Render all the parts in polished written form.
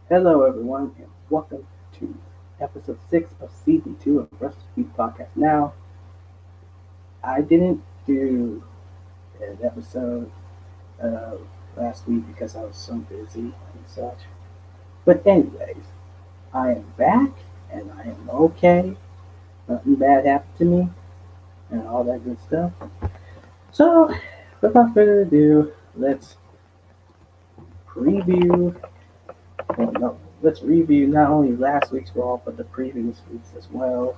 Hello, everyone, and welcome to episode 6 of season 2 of WrestleSpeak podcast. Now, I didn't do an episode uh, last week because I was so busy and such. But, anyways, I am back and I am okay. Nothing bad happened to me and all that good stuff. So, without further ado, let's preview. Well, no, let's review not only last week's Raw but the previous weeks as well.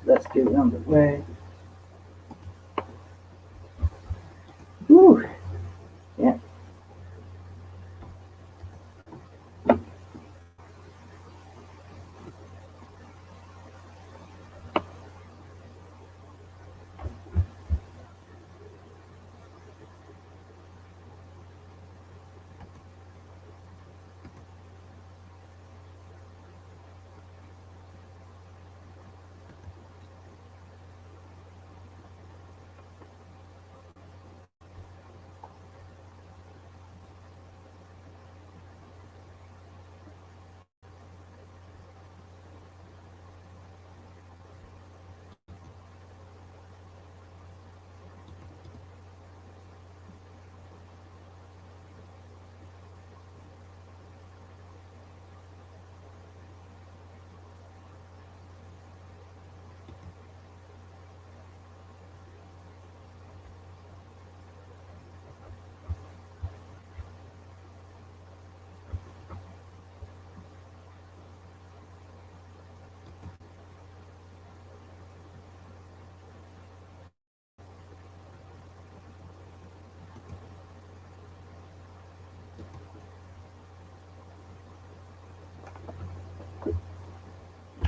Let's get it underway. Whew, yeah.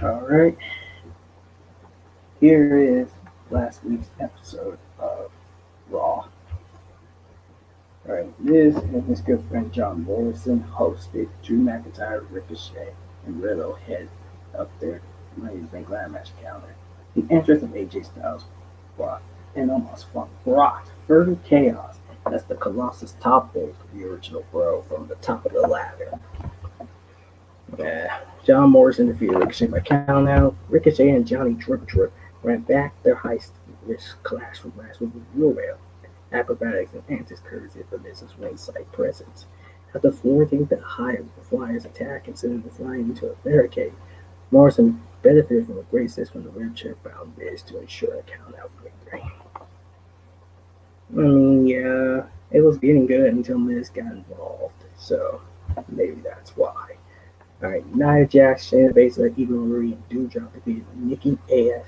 All right. Here is last week's episode of Raw. All right. This and his good friend John Morrison hosted Drew McIntyre, Ricochet, and Riddle head up their Money in the Bank ladder match counter. The entrance of AJ Styles brought brought further chaos as the Colossus toppled the original Bro from the top of the ladder. John Morrison defeated Ricochet by countout. Ricochet and Johnny Drip ran back their high-risk clash from last week with real acrobatics and antics courtesy of the Miz's ringside presence. After thwarting the Flyers' attack and sending the Flyers into a barricade, Morrison benefited from a great assist from the wheelchair-bound Miz to ensure a countout victory. Yeah, it was getting good until Miz got involved, so maybe that's why. Alright, Nia Jax, Shayna Baszler, Eva Marie, and Doudrop defeated Nikki ASH,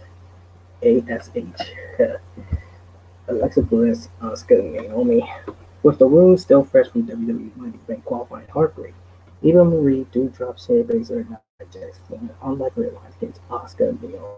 Alexa Bliss, Asuka, and Naomi. With the wounds still fresh from WWE Money Bank qualifying heartbreak, Eva Marie, Doudrop, Shayna Baszler, and Nia Jax formed an unlikely alliance against Asuka and Naomi.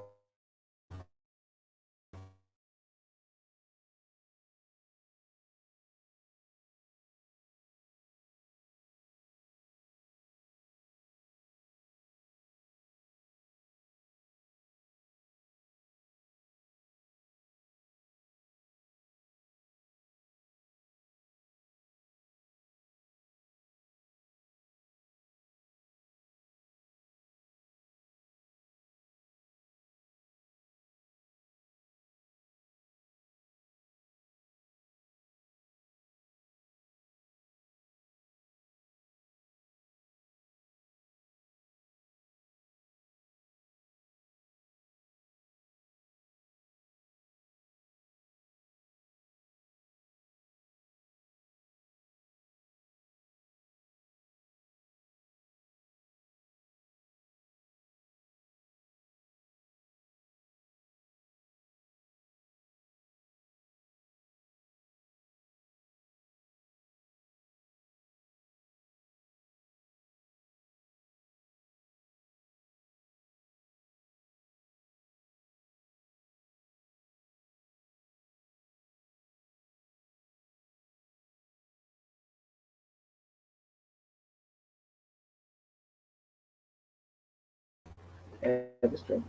At the stream.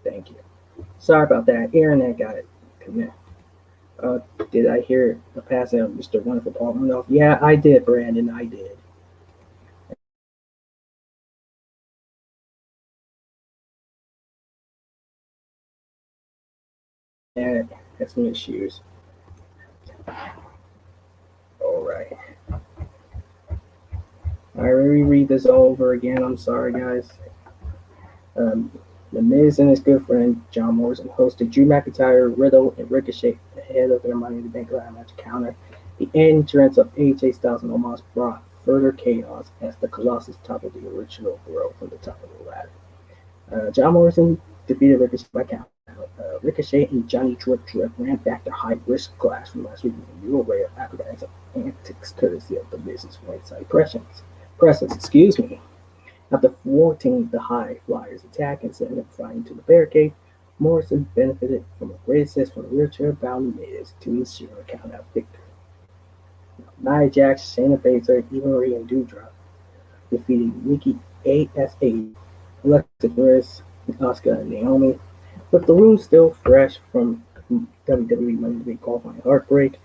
Thank you. Sorry about that. Internet got it. Uh, did I hear the passing of Mr. Wonderful Paul Rudolph? Yeah, I did, Brandon. I did. And had some issues. All right. All right, let me read this over again. I'm sorry, guys. Um, the Miz and his good friend John Morrison hosted Drew McIntyre, Riddle, and Ricochet ahead of their Money in the Bank ladder match counter. The entrance of AJ Styles and Omos brought further chaos as the Colossus toppled the original Bro from the top of the ladder. John Morrison defeated Ricochet by count. Ricochet and Johnny Drip Drip ran back their high risk class from last week with a new array of acrobatics and antics courtesy of the Miz's ringside presence. Excuse me. After thwarting the High Flyers' attack and sending them flying into the barricade, Morrison benefited from a great assist from the wheelchair-bound Miz to ensure a count-out victory. Nia Jax, Shayna Baszler, Eva Marie, and Doudrop defeated Nikki ASA, Alexa Bliss, Asuka, and Naomi. With the wound still fresh from WWE Money in the Bank qualifying Heartbreak,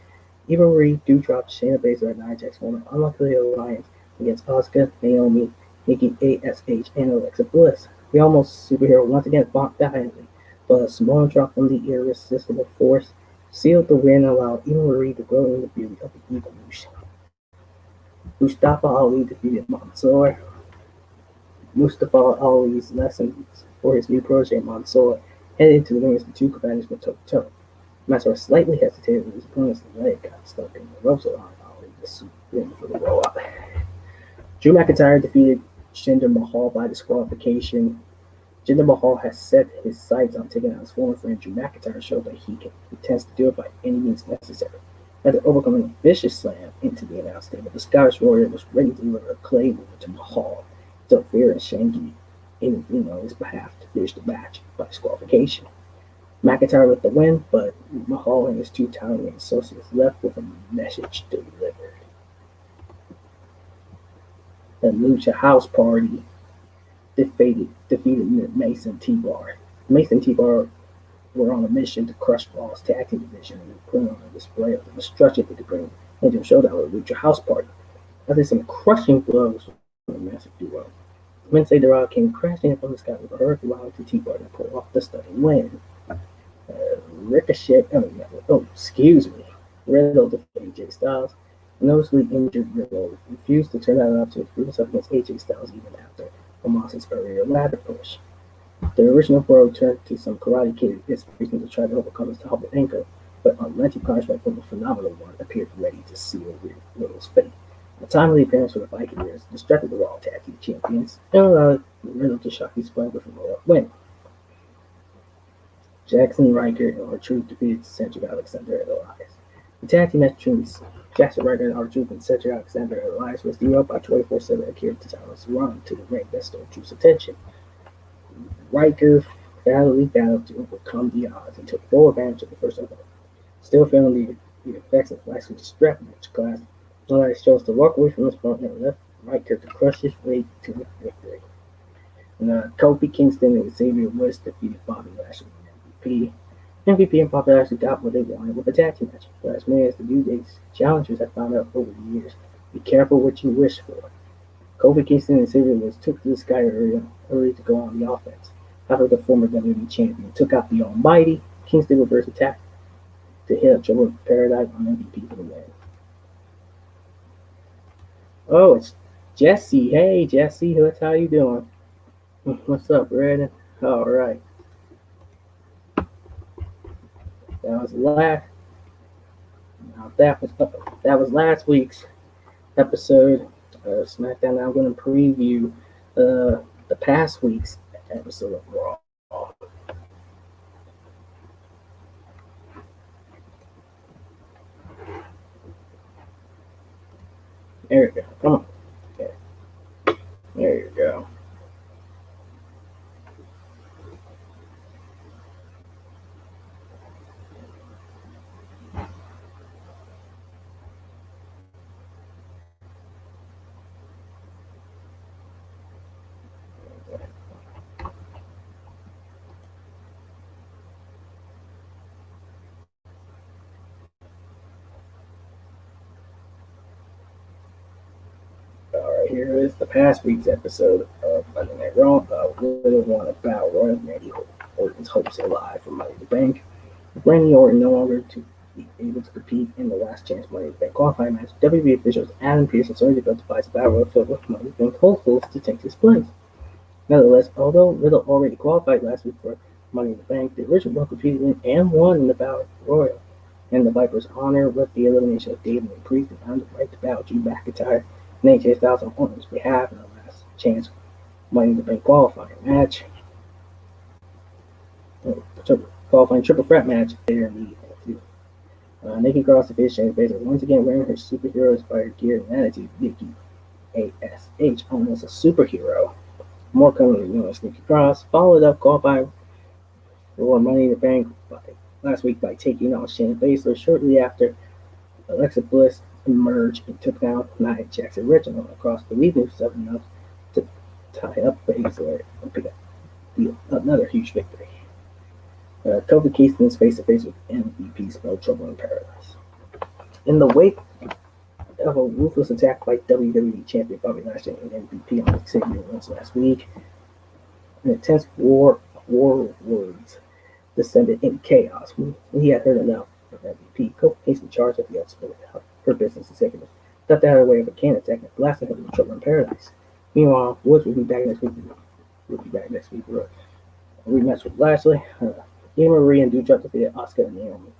Eva Marie, Doudrop, Shayna Baszler, and Nia Jax formed an unlikely alliance against Asuka, Naomi, Nikki ASH, and Alexa Bliss. The almost superhero once again fought valiantly, but a small drop from the irresistible force sealed the win and allowed Eva Marie to grow in the beauty of the evolution. Mustafa Ali defeated Mansoor. Mustafa Ali's lessons for his new protege Mansoor headed into the ring as the two competitors went toe to toe. Mansoor slightly hesitated when his opponent's leg got stuck in the ropes allowing Ali to win for the roll up. Drew McIntyre defeated Jinder Mahal by disqualification. Jinder Mahal has set his sights on taking out his former friend Drew McIntyre, showed that he intends to do it by any means necessary. After overcoming a vicious slam into the announce table, the Scottish Warrior was ready to deliver a claymore to Mahal, until Fear and Shanky intervened on his behalf to finish the match by disqualification. McIntyre with the win, but Mahal and his two talented associates left with a message delivered. The Lucha House Party defeated Mason T-Bar. Mason T-Bar were on a mission to crush Raw's tag team division and put on a display of the destruction they could bring into a showdown with the Lucha House Party. After some crushing blows from the massive duo, Wednesday the Raw came crashing in from the sky with a hurricane allowing to T-Bar to pull off the stunning win. Ricochet, excuse me, Riddle defeated AJ Styles. Noticeably injured Riddle refused to turn that up to prove himself against AJ Styles even after Omos's earlier ladder push. The original Bro turned to some Karate Kid inspiration to try to overcome his hobbled ankle, but unrelenting punishment from the phenomenal one appeared ready to seal Riddle's fate. A timely appearance for the Vikings distracted the Raw Tag Team Champions and allowed Riddle to shock his opponent with a roll-up win. Jackson Riker and R-Truth defeated Cedric Alexander and Elias. The tag team match between Jackson Riker and R-Truth and Cedric Alexander and Elias was derailed by 24/7 Akira Tozawa's run to the ring that stole Drew's attention. Riker valiantly battled to overcome the odds and took full advantage of the first opening. Still feeling the effects of last week's strap match class, Elias chose to walk away from his opponent and left Riker to crush his way to victory. And Kofi Kingston and Xavier Woods defeated Bobby Lashley and MVP. MVP and Bobby Lashley got what they wanted with a tag team match. But as many as the New Day's challengers have found out over the years, be careful what you wish for. Kofi Kingston and Xavier Woods took to the sky early to go on the offense. After the former WWE champion took out the Almighty, Kingston reversed attack to hit a Trouble with Paradise on MVP for the win. Oh, it's Jesse. Hey, Jesse, how you doing? What's up, Brandon? All right, that was last. That was last week's episode of SmackDown. Now I'm going to preview the past week's episode of Raw. There you go. Come on. Okay. There you go. Alright, here is the past week's episode of Monday Night Raw. Little one about Royal Randy Orton's hopes are live for Money in the Bank. With Randy Orton no longer to be able to compete in the last chance Money in the Bank qualifying match, WWE officials Adam Pearce and Sonya Deville devised a battle royal filled with Money in the Bank hopefuls to take his place. Nevertheless, although Riddle already qualified last week for Money in the Bank, the original one competed in and won in the Battle Royal. In the Viper's honor, with the elimination of David and Priest and earned the right to battle Drew McIntyre and AJ Styles on Orton's behalf in the last chance Money in the Bank qualifying match. Qualifying triple threat match there in the Nikki Cross and Fish James Baszler once again wearing her superhero-inspired gear and attitude. Nikki ASH, almost a superhero. More commonly known as Nikki Cross, followed up qualifying for Money in the Bank last week by taking on Shayna Baszler shortly after Alexa Bliss emerged and took down Nia Jax original across the lead 7 enough to tie up Baszler and pick up another huge victory. Kofi Kingston is face-to-face with MVP spelled Trouble in Paradise. In the wake of a ruthless attack by WWE Champion Bobby Lashley and MVP on Xavier Woods last week, an intense war of words descended in chaos when he had heard enough of MVP. Kofi Kingston charged at the outspoken her business executive, thought they had a way of a can attack and blasting him with Trouble in Paradise. Meanwhile, Woods will be back next week. For a rematch with Lashley. Eva Marie and Doudrop defeated Asuka and Naomi.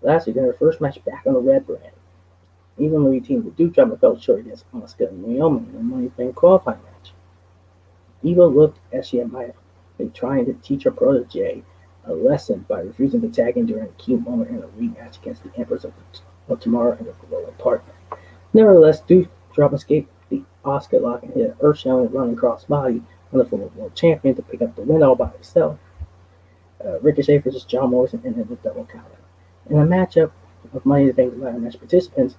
Lashley got her first match back on the Red brand. Eva Marie teamed with Doudrop and fell short against Asuka and Naomi in the Money in the Bank qualifying match. Eva looked as she might have been trying to teach her protege a lesson by refusing to tag in during a key moment in a rematch against the Empress of Tomorrow and her glowing partner. Nevertheless, Doudrop escaped the Asuka lock and hit an earth-shattering running crossbody on the former world champion to pick up the win all by herself. Ricochet versus John Morrison ended the double count. In a matchup of Money in the Bank ladder match participants,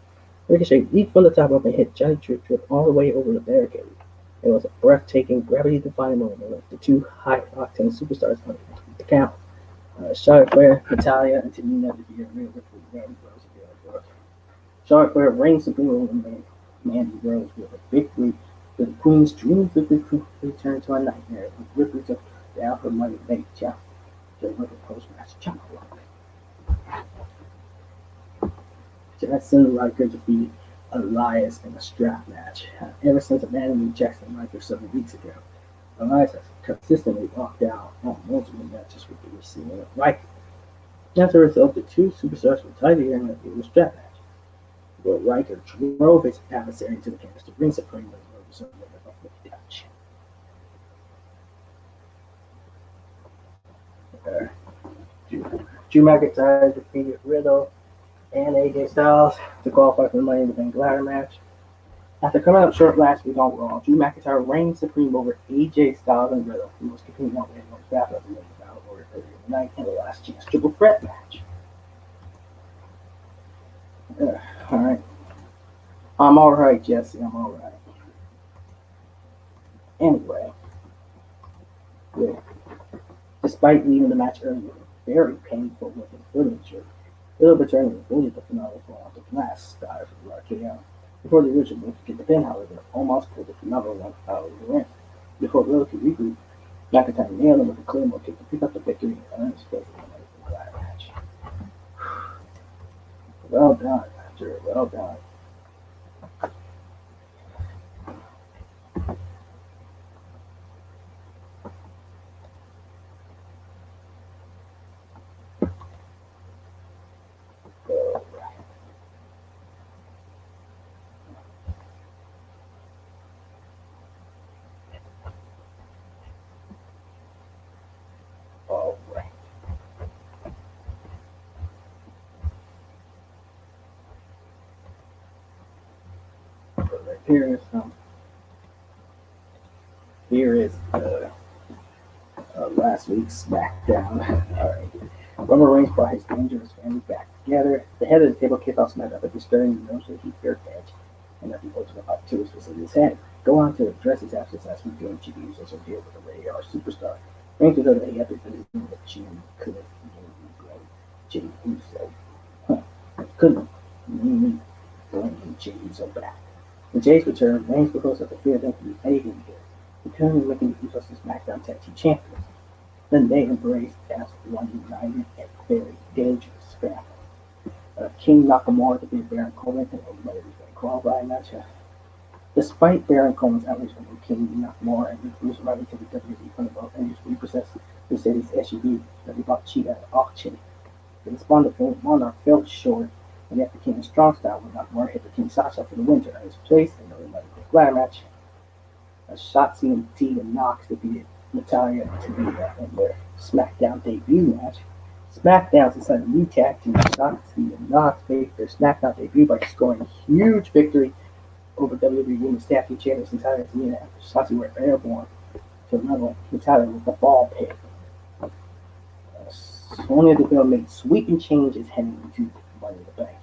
Ricochet leaped from the top rope and hit Johnny Trip all the way over the barricade. It was a breathtaking, gravity-defying moment with the two high-octane superstars on the count. Charlotte Flair, Natalya, and Tamina defeated Rhea Ripley, Randy Rose, and Bayley Brooke. Charlotte Flair reigned supreme over Mandy Rose with a victory, but the Queen's dream victory quickly turned to a nightmare when Ripley took down her Money in the Bank challenge. Post-match challenge. Jackson Riker defeated Elias in a strap match. Ever since abandoning Jackson Riker several weeks ago, Elias has consistently walked out on multiple matches with the receiving of Riker. As a result, the two superstars were tied together in a strap match, where Riker drove his adversary to the canvas to bring Supreme with a touch. Drew McIntyre defeated Riddle and AJ Styles to qualify for the Money in the Bank ladder match. After coming up short last week on Raw, Drew McIntyre reigned supreme over AJ Styles and Riddle, who was competing on Rainbow's Battle of the Battle Royal earlier in the night in the last chance triple threat match. Alright. I'm alright, Jesse. I'm alright. Anyway, despite leaving the match earlier, very painful looking footage of Riddle returning to bully the phenomenal fall off the glass style for the RKO. Before the original could get the pin, however, almost pulled the phenomenal one out of the ring. Before Riddle could regroup, McIntyre nailed him with a Claymore kick to pick up the victory and earn his place in the ladder match. Well done, Drew. Well done. Here is last week's SmackDown. Alright. Roman Reigns brought his dangerous family back together. The head of the table kicked off SmackDown by disturbing the notion that he feared Edge and that the ultimate opportunity was in his head. Go on to address his absence last week during GB's also deal with a radar superstar. Reigns would know that he had to believe that Jim could have been Jey Uso. Couldn't bring Jey Uso back. When Jay's return, Reigns proposed that the fear them can do anything here, including making the Usos the SmackDown Tag Team Champions. Then they embraced as one united and very dangerous family. King Nakamura defeated Baron Corbin in a ladies' qualifying match. Despite Baron Corbin's outrage from King Nakamura and Bruce running to the WWE from the belt and his repossessed Mercedes SUV that he bought cheap at auction, the response of Monarch fell short, and after King in strong style when Nakamura hit the King Sasha for the win to earn his place in the Ring Ladder match. Shotzi and Tegan Knox defeated Natalya and Tamina in their SmackDown debut match. SmackDown decided to new tag team Shotzi and Knox made their SmackDown debut by scoring a huge victory over WWE Women's Tag Team Champions Natalya and Tamina after Shotzi were airborne to level Natalya with the ball pit. Sonya Deville made sweeping changes heading into Money in the Bank.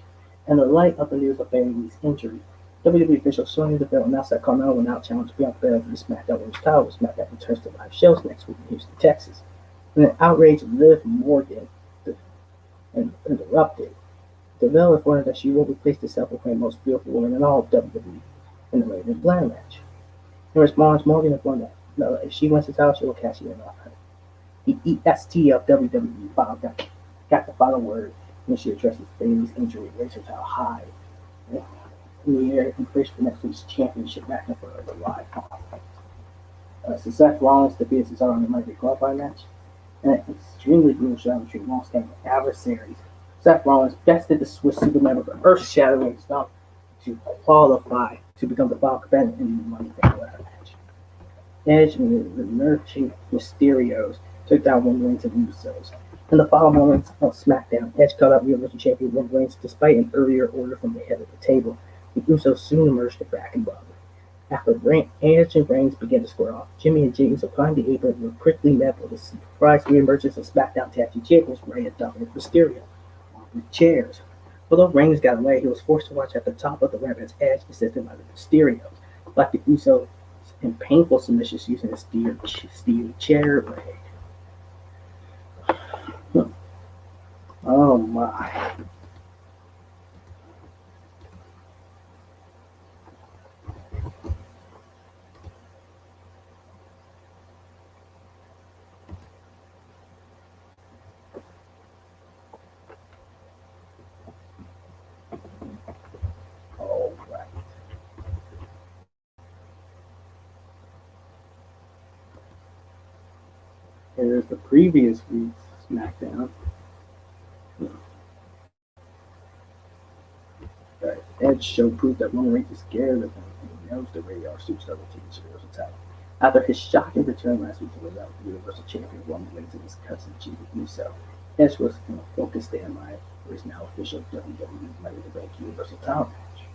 In the light of the news of Bayley's injury, WWE official Sonya Deville announced that Carmella will now challenge Bianca Belair for the SmackDown Women's title when SmackDown returns to live shows next week in Houston, Texas. When an outraged Liv Morgan interrupted, Deville informed that she will replace the self-proclaimed most beautiful woman in all of WWE in the Raven Blair match. In response, Morgan informed that if she wins the title, she will cash it in on her. The EST of WWE got the final word when she addresses Bayley's injury, raised her title high in the air and pushed for next week's championship match for the live. So Seth Rollins defeated Cesaro in the Monday qualifying match, and an extremely brutal showdown between long-standing adversaries. Seth Rollins bested the Swiss Superman with an earth-shattering stomp to qualify to become the final combatant in the Money in the Bank match. Edge and the Lurching Mysterios took down Roman Reigns and Usos. In the final moments of SmackDown, Edge cut out Universal Champion Roman Reigns despite an earlier order from the head of the table. The Usos soon emerged back and bottom. After Edge and Reigns began to square off, Jimmy and Jey Uso climbed the apron and were quickly met with a surprise reemergence of SmackDown Tag Team Champions Rey and Dominic Mysterio with chairs. Although Reigns got away, he was forced to watch at the top of the ramp as Edge assisted by the Mysterios, like the Usos in painful submissions using a steel chair leg. Oh my. All right. Here's the previous week's SmackDown. Right. Edge show proof that Roman Reigns is scared of him and he knows the radar superstar will take his Universal title. After his shocking return last week to without the Universal Champion Roman Reigns and his cousin Jimmy Uso, Edge was in a focused standby for his now official WWE Money in the Bank Universal title match.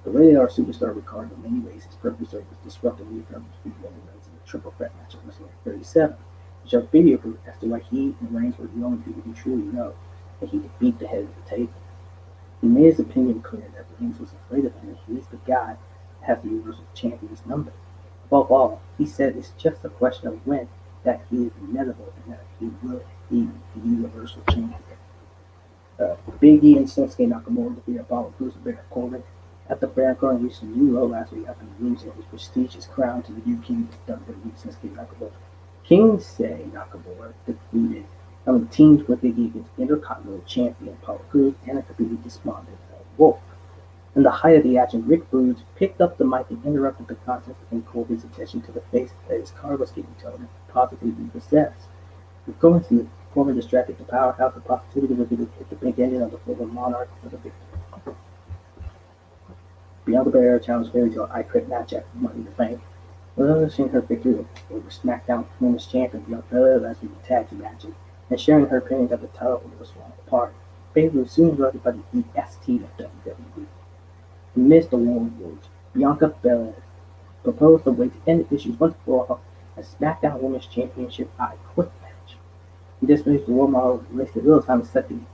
The rated R superstar recorded in many ways his purpose was disrupting the appearance between Roman Reigns in the triple threat match at WrestleMania 37, which showed video proof as to why he and Reigns were the only people who truly know that he could beat the head of the table. He made his opinion clear that Reigns was afraid of him and he is the guy that has the Universal Champion's number. Above all, he said it's just a question of when that he is inevitable and that he will be the Universal Champion. Big E and Shinsuke Nakamura defeated Apollo Crews and Baron Corbin after Baron Corbin reached a new low last week after losing his prestigious crown to the new king of WWE Shinsuke Nakamura. Kings say Nakamura defeated teamed with Big E against Intercontinental Champion Apollo Crews and a completely despondent Wolf. In the height of the action, Rick Boogs picked up the mic and interrupted the contest and called his attention to the face that his car was getting towed and possibly repossessed. With Corbin distracted the powerhouse of positivity was able to hit the big engine of the former Monarch for the victory. Bianca Belair challenged Bayley to an I Quit match at Money in the Bank. Relishing her victory over SmackDown Women's Champion Bianca Belair last week in tag team matches and sharing her opinion that the title was falling apart, Bayley was soon interrupted by the EST of WWE. Amidst the war wars, Bianca Belair proposed a way to end the issues once for all a SmackDown Women's Championship I Quit match. He dismissed the role model wasted little time accepting,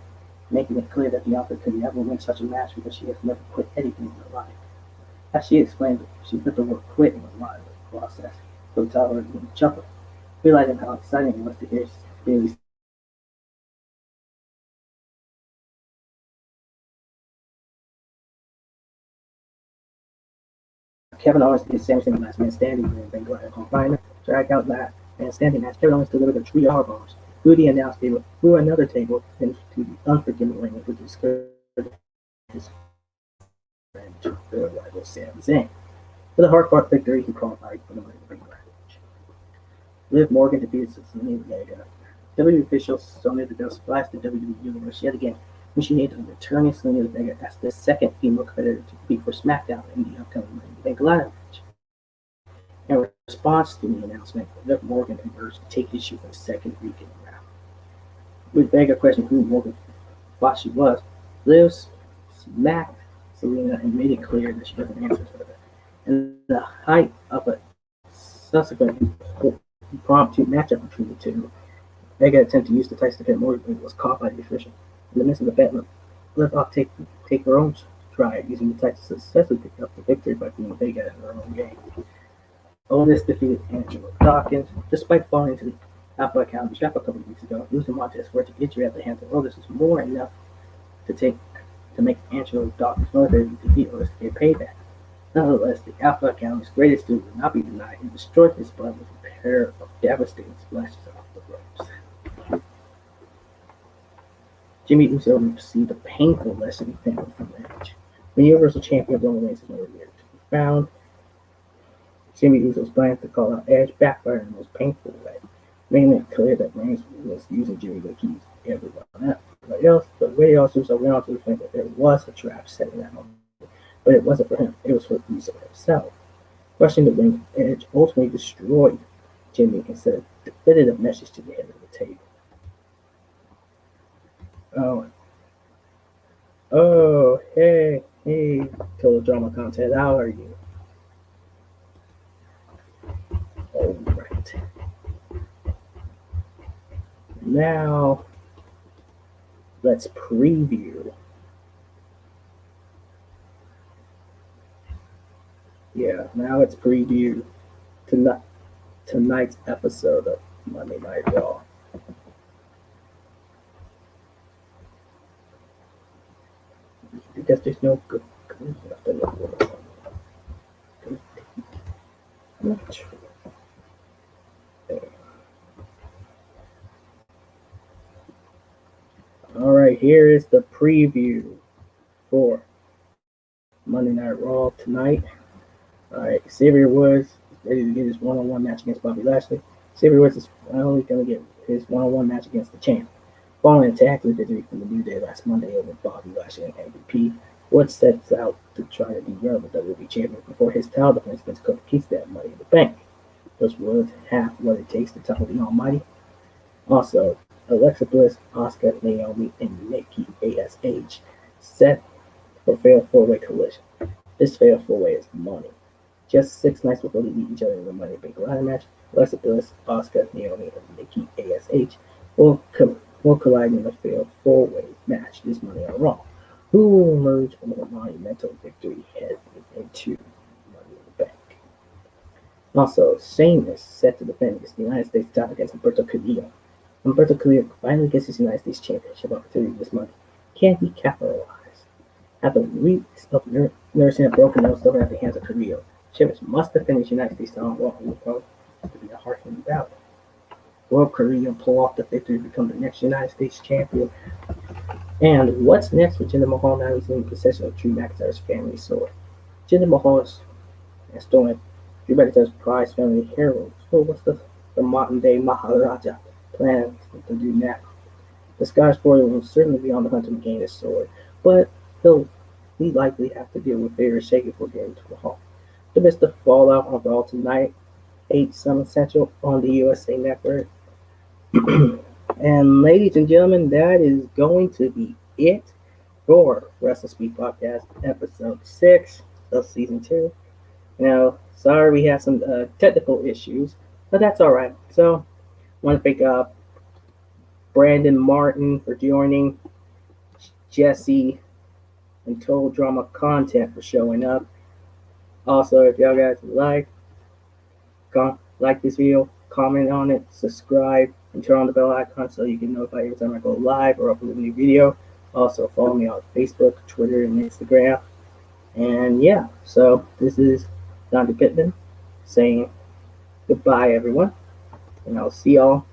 making it clear that Bianca could never win such a match because she has never quit anything in her life. As she explained it, she put the word quit in her mind in the process, so the title was chuckle, realizing how exciting it was to hear Bayley Kevin Owens did Sami Zayn last man standing, and then Goliath combined drag out last man standing match. Kevin Owens delivered the 3 bombs. Rudy announced they would through another table into the unforgiving ring, which discouraged his friend to their rival Sami Zayn. With a hard-fought victory, he qualified for the Money in the Bank match. Liv Morgan defeated Zelina Vega. WWE officials Sonya Deville splashed the WWE Universe yet again when she named a returning Zelina Vega as the second female competitor to compete for SmackDown in the upcoming Money in the Bank ladder match. In response to the announcement, Liv Morgan emerged to take issue for the second week in a row. With Vega questioning who Morgan thought she was, Liv smacked Zelina and made it clear that she doesn't answer to her. In the height of a subsequent impromptu matchup between the two, Vega attempted to use the Tyson to hit Morgan was caught by the official. In the midst of the bet, Liv off take her own stride, using the Tyson to successfully pick up the victory by beating Vega in her own game. Otis defeated Angelo Dawkins, despite falling into the Alpha Academy trap a couple of weeks ago. Losing Montez for injury at the hands of Otis was more enough to make Angelo Dawkins motivated to defeat Otis to get payback. Nonetheless, the Alpha Academy's greatest student will not be denied and destroyed his blood with a pair of devastating splashes off the ropes. Jimmy Uso received a painful lesson from the match. When Universal Champion Roman Reigns is nowhere near to be found, Jimmy Uso's plan to call out Edge backfired in the most painful way, making it clear that Reigns was using Jimmy to keep everyone else. But Ray also went on to explain that there was a trap set in that moment. But it wasn't for him, it was for Uso himself. Rushing the ring, Edge ultimately destroyed Jimmy and sent a definitive message to the head of the table. Hey, Total Drama Content, how are you? Alright. Now, let's preview. Now let's preview tonight's episode of Monday Night Raw. Because there's no good enough in the world. I'm not sure. Alright, here is the preview for Monday Night Raw tonight. Alright, Xavier Woods is ready to get his one-on-one match against Bobby Lashley. Xavier Woods is finally going to get his one-on-one match against the champ. Following a tag team victory from the New Day last Monday over Bobby Lashley and MVP, Woods sets out to try to derail the WWE champion before his title defense against Kofi Kingston at Money in the Bank. Does Woods have what it takes to topple the Almighty? Also, Alexa Bliss, Asuka, Naomi, and Nikki ASH set for fatal four-way collision. This fatal four-way is money. Just 6 nights before they meet each other in the Money in the Bank ladder match, Alexa Bliss, Asuka, Naomi, and Nikki ASH will collide in a fatal four-way match this Monday on Raw. Who will emerge from a monumental victory heading into Money in the Bank? Also, Sheamus set to defend against the United States title against Humberto Carrillo. Humberto Carrillo finally gets his United States Championship opportunity this month. Can he capitalize? After weeks of nursing a broken nose suffered at the hands of Carrillo, Sheamus must defend his United States title on Raw and will to be a hard-hitting battle. Will Carrillo pull off the victory to become the next United States champion? And what's next for Jinder Mahal now he's in possession of Drew McIntyre's family sword? Jinder Mahal has stolen Drew McIntyre's prized family heirloom. So what's the modern-day Maharaja plan to do now? The Scottish warrior will certainly be on the hunt to gain his sword, but he'll likely have to deal with favor shaking for getting to Mahal. To miss the fallout on Raw tonight, 8 Summon Central on the USA Network. And ladies and gentlemen, that is going to be it for WrestleSpeak Podcast Episode 6 of Season 2. Now, sorry we had some technical issues, but that's all right. So, I want to thank Brandon Martin for joining, Jesse, and Total Drama Content for showing up. Also, if y'all guys like this video, comment on it, subscribe, and turn on the bell icon so you get notified every time I go live or upload a new video. Also, follow me on Facebook, Twitter, and Instagram. And yeah, so this is Dante Pittman, saying goodbye, everyone, and I'll see y'all